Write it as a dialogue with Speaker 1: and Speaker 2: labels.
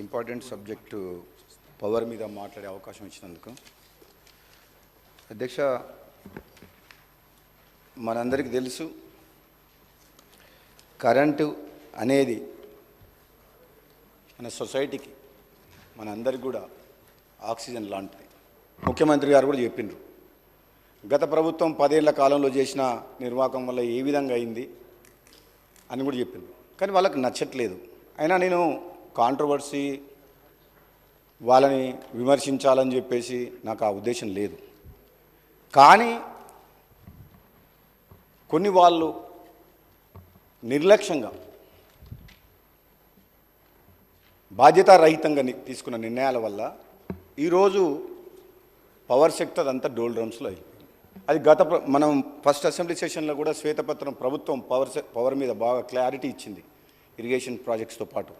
Speaker 1: Important subject power మీద మాట్లాడే అవకాశం ఇచ్చినందుకు. అధ్యక్ష, మనందరికీ తెలుసు కరెంటు అనేది మన సొసైటీకి మనందరికీ కూడా ఆక్సిజన్ లాంటిది. ముఖ్యమంత్రి గారు కూడా చెప్పిండ్రు, గత ప్రభుత్వం 10 ఏళ్ల కాలంలో చేసిన నిర్వాహకం వల్ల ఏ విధంగా అయింది అని కూడా చెప్పిండ్రు. కానీ వాళ్ళకి నచ్చట్లేదు. అయినా నేను కాంట్రవర్సీ వాళ్ళని విమర్శించాలని చెప్పేసి నాకు ఆ ఉద్దేశం లేదు. కానీ కొన్ని వాళ్ళు నిర్లక్ష్యంగా బాధ్యతారహితంగా తీసుకున్న నిర్ణయాల వల్ల ఈరోజు పవర్ సెక్టర్ అంతా డోల్ డ్రమ్స్లో అయింది. అది మనం ఫస్ట్ అసెంబ్లీ సెషన్లో కూడా శ్వేతపత్రం ప్రభుత్వం పవర్ మీద బాగా క్లారిటీ ఇచ్చింది ఇరిగేషన్ ప్రాజెక్ట్స్తో పాటు.